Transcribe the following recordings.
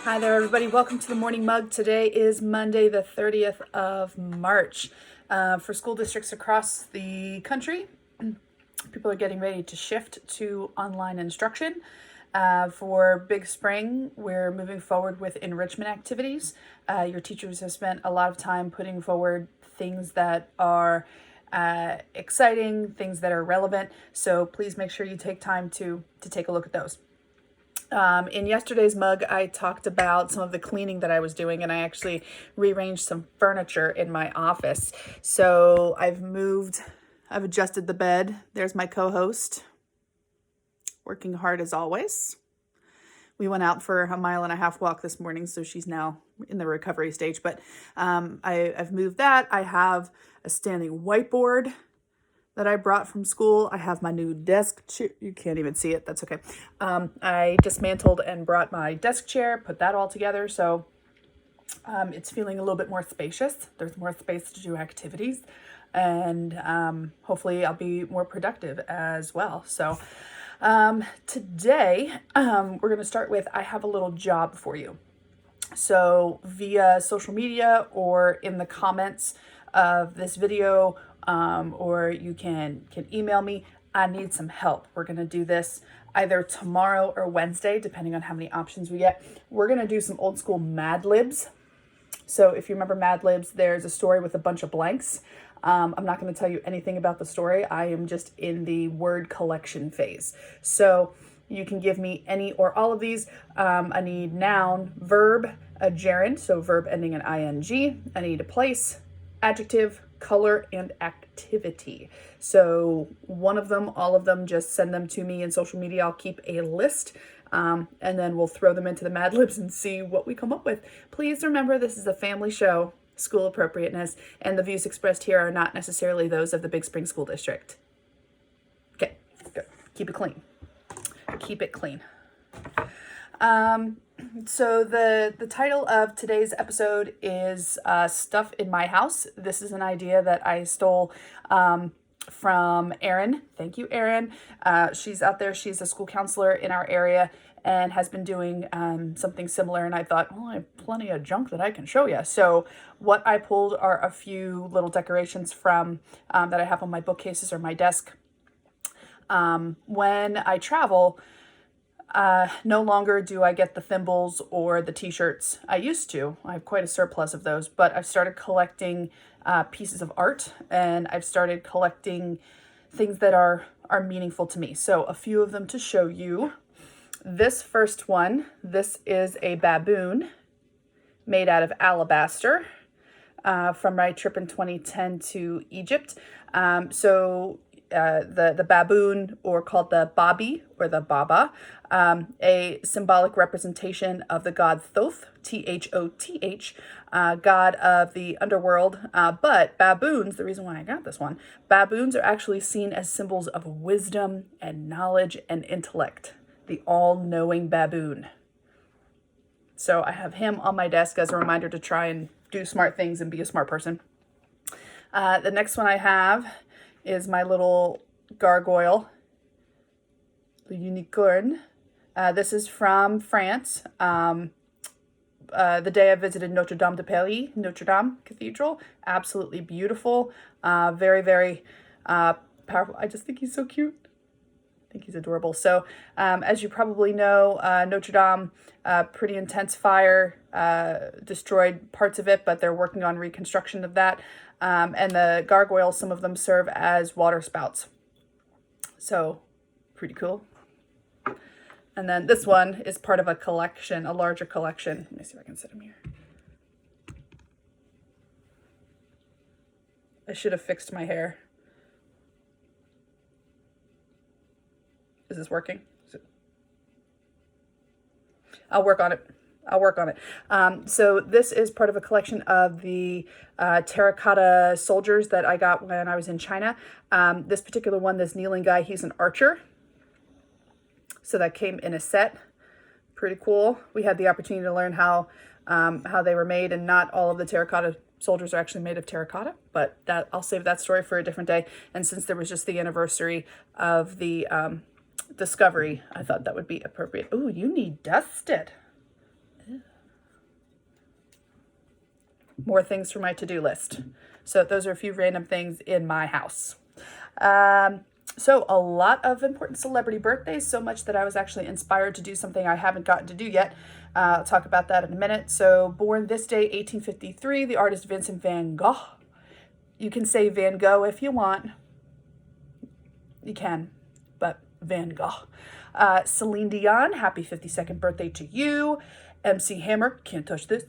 Hi there, everybody. Welcome to the Morning Mug. Today is Monday, the 30th of March. For school districts across the country, people are getting ready to shift to online instruction. For Big Spring, we're moving forward with enrichment activities. Your teachers have spent a lot of time putting forward things that are exciting, things that are relevant. So please make sure you take time to take a look at those. In yesterday's mug, I talked about some of the cleaning that I was doing, and I actually rearranged some furniture in my office. So I've adjusted the bed. There's my co-host, working hard as always. We went out for a 1.5 mile walk this morning, so she's now in the recovery stage. But I've moved that. I have a standing whiteboard that I brought from school. I have my new desk chair. You can't even see it. That's okay. I dismantled and brought my desk chair, put that all together. So it's feeling a little bit more spacious. There's more space to do activities, and hopefully I'll be more productive as well. So today we're going to start with, I have a little job for you. So via social media or in the comments of this video, or you can email me. I need some help. We're going to do this either tomorrow or Wednesday, depending on how many options we get. We're going to do some old school Mad Libs. So if you remember Mad Libs, there's a story with a bunch of blanks. I'm not going to tell you anything about the story. I am just in the word collection phase. So you can give me any or all of these. I need noun, verb, a gerund, so verb ending in ing. I need a place, adjective, color, and activity. So one of them, all of them, just send them to me in social media. I'll keep a list, and then we'll throw them into the Mad Libs and see what we come up with. Please remember, this is a family show, school appropriateness, and the views expressed here are not necessarily those of the Big Spring School District. Okay, good. Keep it clean. Keep it clean. So the title of today's episode is Stuff in My House. This is an idea that I stole from Erin. Thank you, Erin. She's out there. She's a school counselor in our area and has been doing something similar. And I thought, well, I have plenty of junk that I can show you. So what I pulled are a few little decorations from that I have on my bookcases or my desk. When I travel, no longer do I get the thimbles or the t-shirts. I used to. I have quite a surplus of those, but I've started collecting pieces of art, and I've started collecting things that are meaningful to me. So a few of them to show you. This first one, this is a baboon made out of alabaster from my trip in 2010 to Egypt. The baboon, or called the Babi or the Baba, a symbolic representation of the god Thoth, Thoth, god of the underworld. But baboons, the reason why I got this one, baboons are actually seen as symbols of wisdom and knowledge and intellect. The all-knowing baboon. So I have him on my desk as a reminder to try and do smart things and be a smart person. The next one I have is my little gargoyle, the unicorn. This is from France. The day I visited Notre Dame de Paris, Notre Dame Cathedral, absolutely beautiful. Very, very powerful. I just think he's so cute. I think he's adorable. So as you probably know, Notre Dame, pretty intense fire, destroyed parts of it, but they're working on reconstruction of that. And the gargoyles, some of them serve as water spouts. So pretty cool. And then this one is part of a collection, a larger collection. Let me see if I can set him here. I should have fixed my hair. Is this working? I'll work on it. So this is part of a collection of the Terracotta Soldiers that I got when I was in China. This particular one, this kneeling guy, he's an archer. So that came in a set. Pretty cool. We had the opportunity to learn how they were made, and not all of the terracotta soldiers are actually made of terracotta, but that I'll save that story for a different day. And since there was just the anniversary of the discovery, I thought that would be appropriate. Oh, you need dusted. Ew. more things for my to-do list. So those are a few random things in my house. So a lot of important celebrity birthdays, so much that I was actually inspired to do something I haven't gotten to do yet. I'll talk about that in a minute. So born this day, 1853, the artist Vincent van Gogh. You can say Van Gogh if you want. You can, but Van Gogh. Celine Dion, happy 52nd birthday to you. MC Hammer, can't touch this.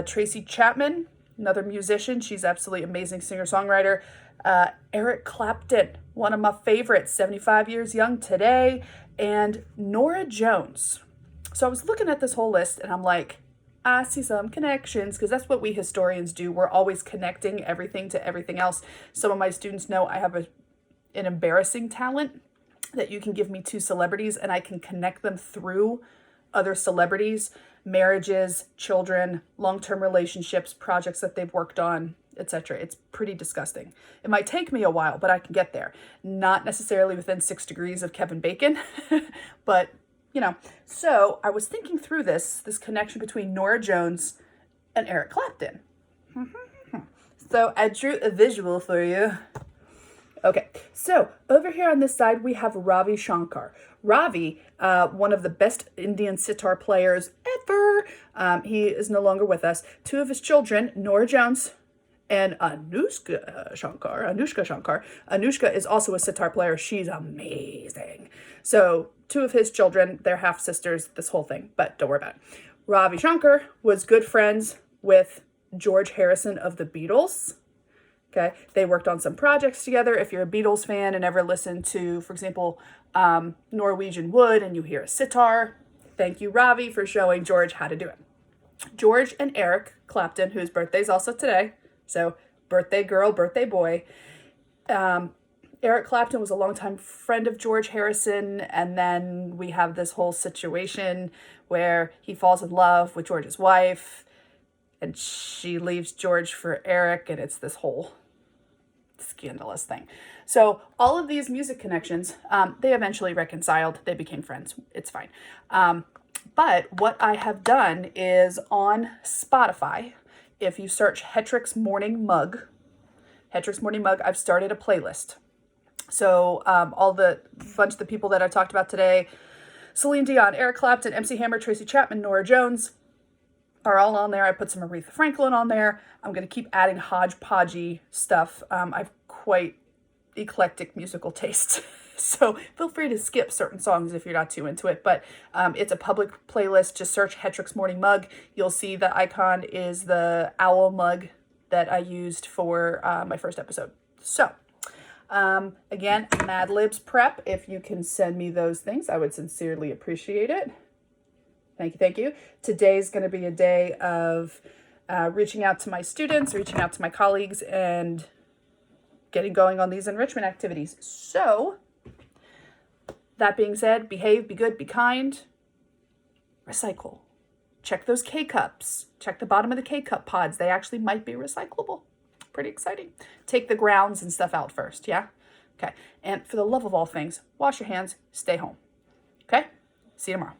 Tracy Chapman, another musician. She's absolutely amazing singer-songwriter. Eric Clapton, one of my favorites, 75 years young today. And Norah Jones. So I was looking at this whole list and I'm like, I see some connections, because that's what we historians do. We're always connecting everything to everything else. Some of my students know I have an embarrassing talent that you can give me two celebrities and I can connect them through other celebrities, marriages, children, long-term relationships, projects that they've worked on, etc. It's pretty disgusting. It might take me a while, but I can get there. Not necessarily within 6 degrees of Kevin Bacon, but you know. So I was thinking through this connection between Norah Jones and Eric Clapton. So I drew a visual for you. Okay, so over here on this side, we have Ravi Shankar. Ravi, one of the best Indian sitar players ever. He is no longer with us. Two of his children, Norah Jones and Anushka Shankar. Anushka is also a sitar player. She's amazing. So two of his children, they're half sisters, this whole thing, but don't worry about it. Ravi Shankar was good friends with George Harrison of the Beatles. Okay, they worked on some projects together. If you're a Beatles fan and ever listened to, for example, Norwegian Wood and you hear a sitar, thank you, Ravi, for showing George how to do it. George and Eric Clapton, whose birthday is also today, so birthday girl, birthday boy. Eric Clapton was a longtime friend of George Harrison, and then we have this whole situation where he falls in love with George's wife, and she leaves George for Eric, and it's this whole scandalous thing. So all of these music connections, they eventually reconciled. They became friends. It's fine. But what I have done is on Spotify, if you search Hetrick's Morning Mug, I've started a playlist. So all the bunch of the people that I talked about today, Celine Dion, Eric Clapton, MC Hammer, Tracy Chapman, Norah Jones, are all on there. I put some Aretha Franklin on there. I'm going to keep adding hodgepodgey stuff. I've quite eclectic musical tastes. So feel free to skip certain songs if you're not too into it. But it's a public playlist. Just search Hetrick's Morning Mug. You'll see the icon is the owl mug that I used for my first episode. So again, Mad Libs prep. If you can send me those things, I would sincerely appreciate it. Thank you. Today's going to be a day of reaching out to my students, reaching out to my colleagues, and getting going on these enrichment activities. So, that being said, behave, be good, be kind, recycle. Check those K-cups. Check the bottom of the K-cup pods. They actually might be recyclable. Pretty exciting. Take the grounds and stuff out first, yeah? Okay. And for the love of all things, wash your hands, stay home. Okay? See you tomorrow.